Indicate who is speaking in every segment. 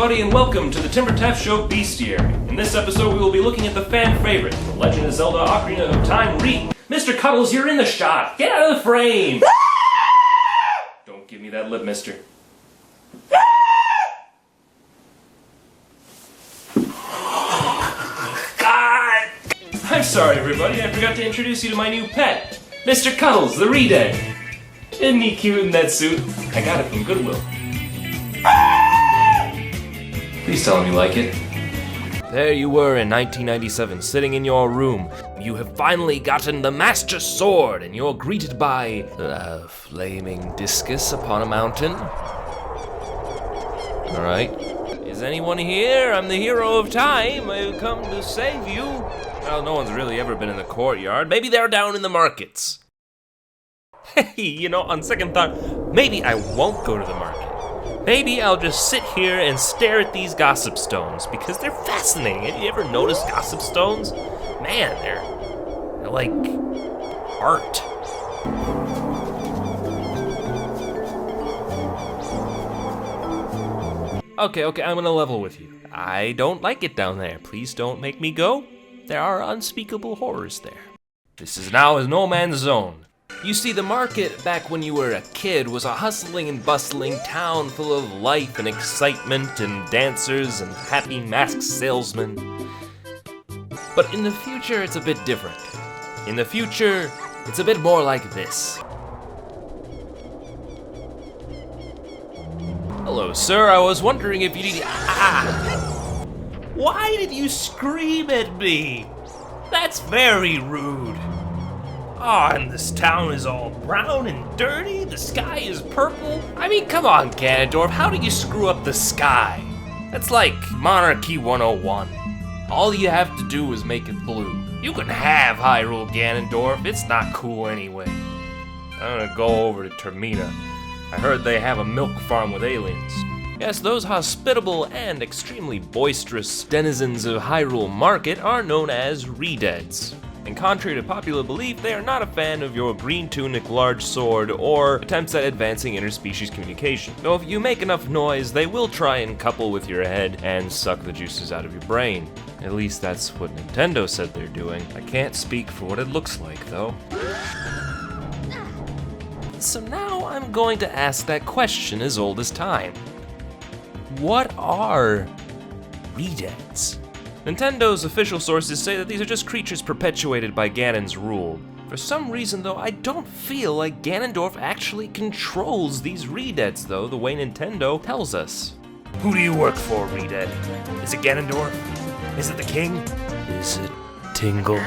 Speaker 1: everybody, and welcome to the TimberTaft Show Bestiary. In this episode, we will be looking at the fan favorite, the Legend of Zelda Ocarina of Time Mr. Cuddles, you're in the shot! Get out of the frame! Don't give me that lip, mister. God! I'm sorry, everybody, I forgot to introduce you to my new pet, Mr. Cuddles the Redead. Isn't he cute in that suit? I got it from Goodwill. Please tell him you like it. There you were in 1997, sitting in your room. You have finally gotten the Master Sword, and you're greeted by a flaming discus upon a mountain. Alright. Is anyone here? I'm the hero of time. I've come to save you. Well, no one's really ever been in the courtyard. Maybe they're down in the markets. Hey, you know, on second thought, maybe I won't go to the market. Maybe I'll just sit here and stare at these gossip stones, because they're fascinating. Have you ever noticed gossip stones? Man, they're like art. Okay, I'm gonna level with you. I don't like it down there. Please don't make me go. There are unspeakable horrors there. This is now a no man's zone. You see, the market back when you were a kid was a hustling and bustling town full of life and excitement and dancers and happy masked salesmen. But in the future, it's a bit different. In the future, it's a bit more like this. Hello, sir. I was wondering if you need... Why did you scream at me? That's very rude. And this town is all brown and dirty, the sky is purple. I mean, come on, Ganondorf, how do you screw up the sky? That's like Monarchy 101. All you have to do is make it blue. You can have Hyrule, Ganondorf, it's not cool anyway. I'm gonna go over to Termina. I heard they have a milk farm with aliens. Yes, those hospitable and extremely boisterous denizens of Hyrule Market are known as ReDeads. And contrary to popular belief, they are not a fan of your green tunic, large sword, or attempts at advancing interspecies communication. Though if you make enough noise, they will try and couple with your head and suck the juices out of your brain. At least that's what Nintendo said they're doing. I can't speak for what it looks like, though. So now I'm going to ask that question as old as time. What are ReDeads? Nintendo's official sources say that these are just creatures perpetuated by Ganon's rule. For some reason, though, I don't feel like Ganondorf actually controls these ReDeads, though, the way Nintendo tells us. Who do you work for, ReDead? Is it Ganondorf? Is it the king? Is it Tingle?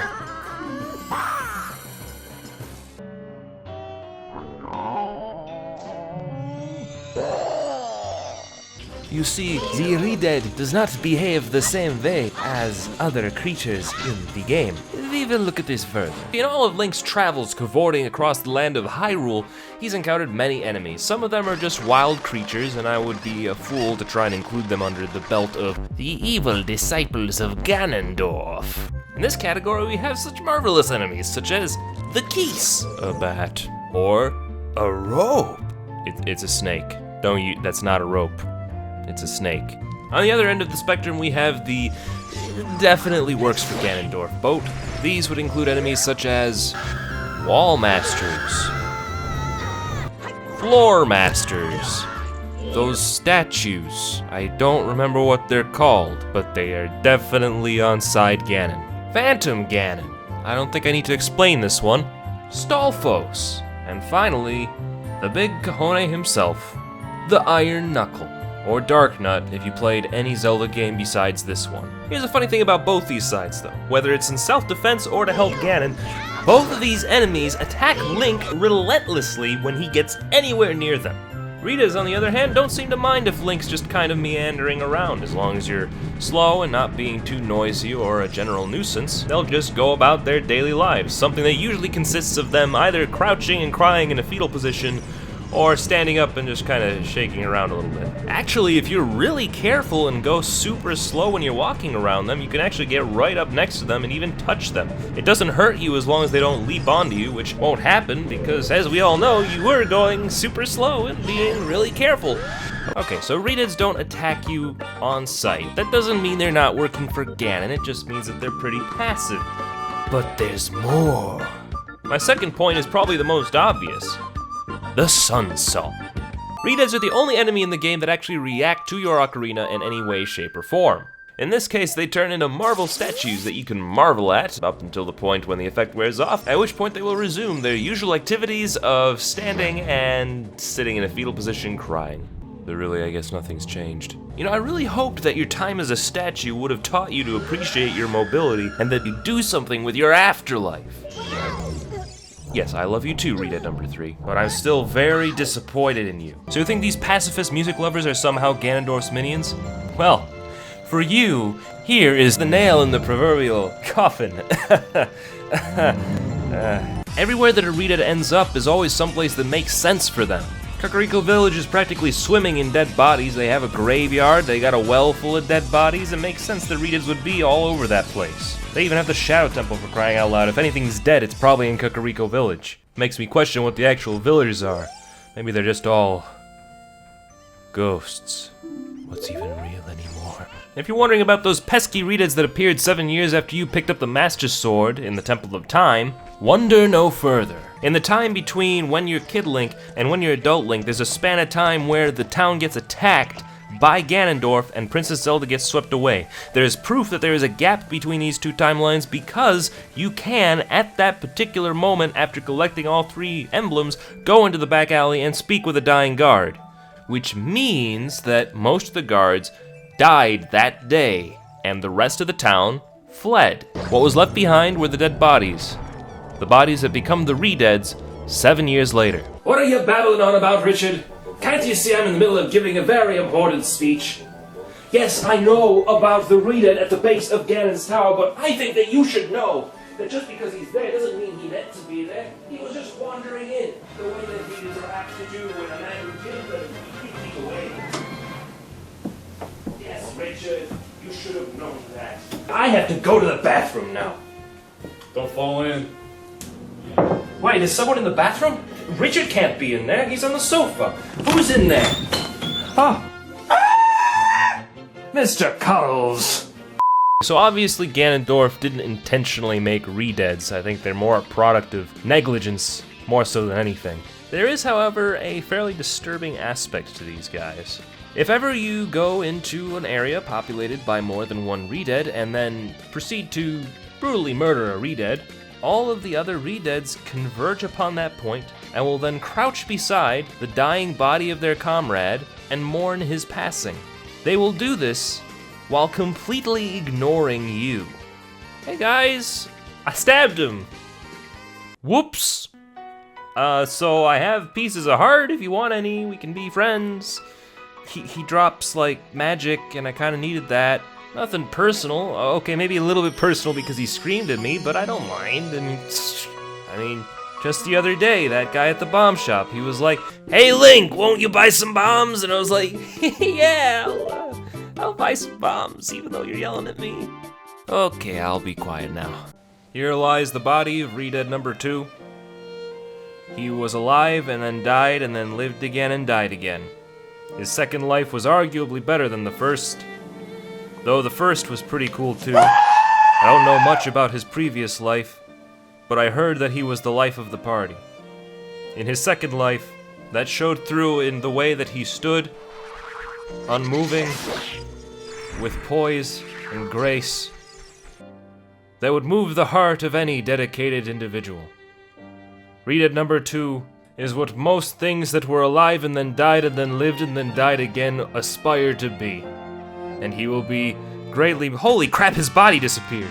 Speaker 1: You see, the ReDead does not behave the same way as other creatures in the game. We will look at this further. In all of Link's travels cavorting across the land of Hyrule, he's encountered many enemies. Some of them are just wild creatures, and I would be a fool to try and include them under the belt of the evil disciples of Ganondorf. In this category, we have such marvelous enemies, such as the geese, a bat, or a rope. It's a snake. That's not a rope. It's a snake. On the other end of the spectrum, we have the definitely works for Ganondorf boat. These would include enemies such as wall masters, floor masters, those statues. I don't remember what they're called, but they are definitely on side Ganon. Phantom Ganon. I don't think I need to explain this one. Stalfos. And finally, the big Kahone himself, the Iron Knuckle. Or Dark Nut if you played any Zelda game besides this one. Here's a funny thing about both these sides though. Whether it's in self-defense or to help Ganon, both of these enemies attack Link relentlessly when he gets anywhere near them. Rita's, on the other hand, don't seem to mind if Link's just kind of meandering around. As long as you're slow and not being too noisy or a general nuisance, they'll just go about their daily lives, something that usually consists of them either crouching and crying in a fetal position or standing up and just kind of shaking around a little bit. Actually, if you're really careful and go super slow when you're walking around them, you can actually get right up next to them and even touch them. It doesn't hurt you as long as they don't leap onto you, which won't happen because, as we all know, you were going super slow and being really careful. Okay, so ReDeads don't attack you on sight. That doesn't mean they're not working for Ganon, it just means that they're pretty passive. But there's more. My second point is probably the most obvious. The Sun Song. ReDeads are the only enemy in the game that actually react to your ocarina in any way, shape, or form. In this case, they turn into marble statues that you can marvel at up until the point when the effect wears off, at which point they will resume their usual activities of standing and sitting in a fetal position crying. But really, I guess nothing's changed. You know, I really hoped that your time as a statue would have taught you to appreciate your mobility and that you'd do something with your afterlife. Yes, I love you too, ReDead number 3, but I'm still very disappointed in you. So you think these pacifist music lovers are somehow Ganondorf's minions? Well, for you, here is the nail in the proverbial coffin. Everywhere that a ReDead ends up is always someplace that makes sense for them. Kakariko Village is practically swimming in dead bodies. They have a graveyard, they got a well full of dead bodies. It makes sense that ReDeads would be all over that place. They even have the Shadow Temple, for crying out loud. If anything's dead, it's probably in Kakariko Village. Makes me question what the actual villagers are. Maybe they're just all ghosts. What's even real anymore? If you're wondering about those pesky ReDeads that appeared 7 years after you picked up the Master Sword in the Temple of Time, wonder no further. In the time between when you're Kid Link and when you're Adult Link, there's a span of time where the town gets attacked by Ganondorf and Princess Zelda gets swept away. There is proof that there is a gap between these two timelines because you can, at that particular moment after collecting all 3 emblems, go into the back alley and speak with a dying guard. Which means that most of the guards died that day, and the rest of the town fled. What was left behind were the dead bodies. The bodies that become the ReDeads 7 years later.
Speaker 2: What are you babbling on about, Richard? Can't you see I'm in the middle of giving a very important speech? Yes, I know about the ReDead at the base of Ganon's tower, but I think that you should know that just because he's there doesn't mean he meant to be there. He was just wandering in, the way that ReDeads are apt to do when a man who killed them is feet away. Yes, Richard, you should have known that. I have to go to the bathroom now.
Speaker 3: Don't fall in.
Speaker 2: Wait, is someone in the bathroom? Richard can't be in there, he's on the sofa. Who's in there? Oh. Ah! Mr. Cuddles.
Speaker 1: So obviously Ganondorf didn't intentionally make ReDeads. I think they're more a product of negligence, more so than anything. There is, however, a fairly disturbing aspect to these guys. If ever you go into an area populated by more than one ReDead and then proceed to brutally murder a ReDead, all of the other ReDeads converge upon that point and will then crouch beside the dying body of their comrade and mourn his passing. They will do this while completely ignoring you. Hey guys, I stabbed him. Whoops. So I have pieces of heart if you want any, we can be friends. He drops like magic and I kinda needed that. Nothing personal. Okay, maybe a little bit personal because he screamed at me, but I don't mind. I mean, just the other day, that guy at the bomb shop, he was like, "Hey Link, won't you buy some bombs?" And I was like, "Yeah, I'll buy some bombs, even though you're yelling at me." Okay, I'll be quiet now. Here lies the body of ReDead number 2. He was alive and then died and then lived again and died again. His second life was arguably better than the first. Though the first was pretty cool too. I don't know much about his previous life, but I heard that he was the life of the party. In his second life, that showed through in the way that he stood, unmoving, with poise and grace, that would move the heart of any dedicated individual. ReDead number 2 is what most things that were alive and then died and then lived and then died again aspire to be. And he will be greatly— holy crap, his body disappeared.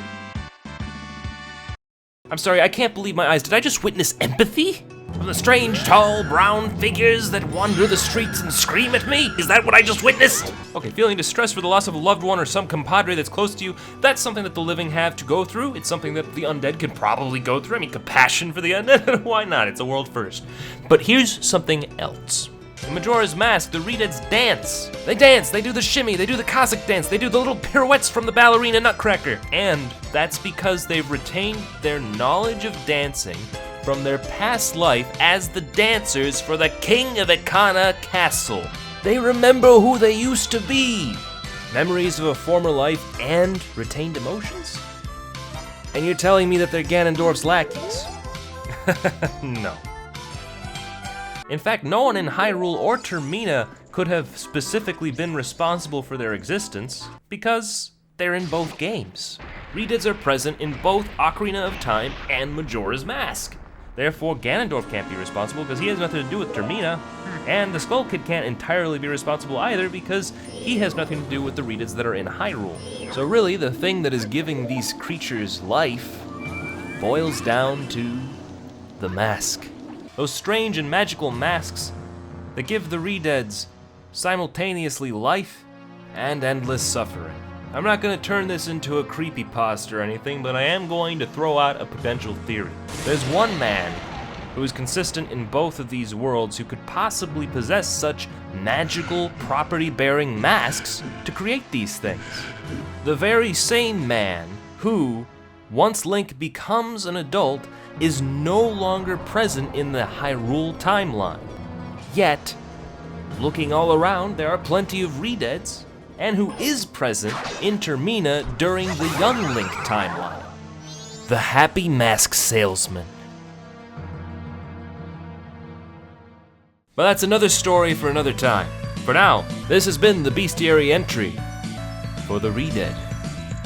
Speaker 1: I'm sorry, I can't believe my eyes. Did I just witness empathy? From the strange, tall, brown figures that wander the streets and scream at me? Is that what I just witnessed? Okay, feeling distress for the loss of a loved one or some compadre that's close to you, that's something that the living have to go through. It's something that the undead can probably go through. I mean, compassion for the undead? Why not? It's a world first. But here's something else. In Majora's Mask, the ReDeads dance. They dance, they do the shimmy, they do the Cossack dance, they do the little pirouettes from the ballerina Nutcracker. And that's because they've retained their knowledge of dancing from their past life as the dancers for the King of Ikana Castle. They remember who they used to be. Memories of a former life and retained emotions? And you're telling me that they're Ganondorf's lackeys? No. In fact, no one in Hyrule or Termina could have specifically been responsible for their existence because they're in both games. ReDeads are present in both Ocarina of Time and Majora's Mask. Therefore, Ganondorf can't be responsible because he has nothing to do with Termina, and the Skull Kid can't entirely be responsible either because he has nothing to do with the ReDeads that are in Hyrule. So really, the thing that is giving these creatures life boils down to the mask. Those strange and magical masks that give the ReDeads simultaneously life and endless suffering. I'm not going to turn this into a creepypasta or anything, but I am going to throw out a potential theory. There's one man who is consistent in both of these worlds who could possibly possess such magical property-bearing masks to create these things. The very same man who, once Link becomes an adult, is no longer present in the Hyrule timeline. Yet, looking all around, there are plenty of ReDeads, and who is present in Termina during the Young Link timeline. The Happy Mask Salesman. But that's another story for another time. For now, this has been the bestiary entry for the ReDead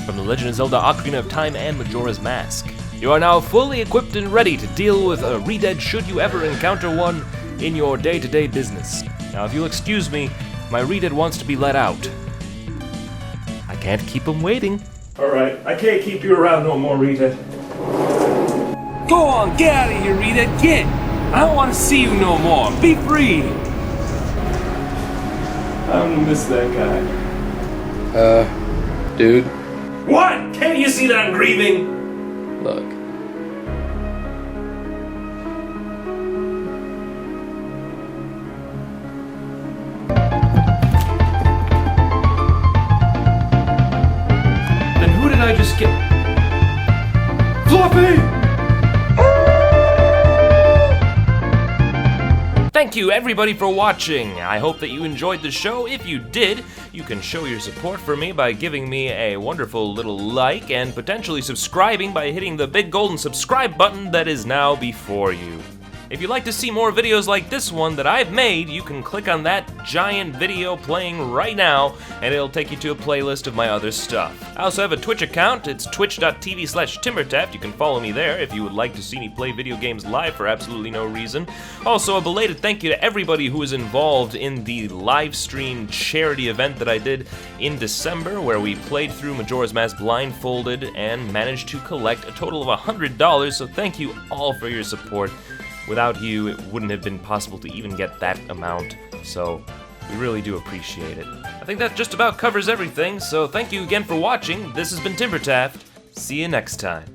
Speaker 1: from the Legend of Zelda Ocarina of Time and Majora's Mask. You are now fully equipped and ready to deal with a ReDead should you ever encounter one in your day-to-day business. Now, if you'll excuse me, my ReDead wants to be let out. I can't keep him waiting.
Speaker 2: Alright, I can't keep you around no more, ReDead. Go on, get out of here, ReDead, get! I don't want to see you no more. Be free! I'm gonna miss that guy.
Speaker 3: Dude,
Speaker 2: What? Can't you see that I'm grieving?
Speaker 3: look.
Speaker 2: Then who did I just get? Fluffy!
Speaker 1: Thank you everybody for watching. I hope that you enjoyed the show. If you did, you can show your support for me by giving me a wonderful little like and potentially subscribing by hitting the big golden subscribe button that is now before you. If you'd like to see more videos like this one that I've made, you can click on that giant video playing right now, and it'll take you to a playlist of my other stuff. I also have a Twitch account. It's twitch.tv/TimberTaft. You can follow me there if you would like to see me play video games live for absolutely no reason. Also, a belated thank you to everybody who was involved in the live stream charity event that I did in December, where we played through Majora's Mask blindfolded and managed to collect a total of $100, so thank you all for your support. Without you, it wouldn't have been possible to even get that amount, so we really do appreciate it. I think that just about covers everything, so thank you again for watching. This has been TimberTaft. See you next time.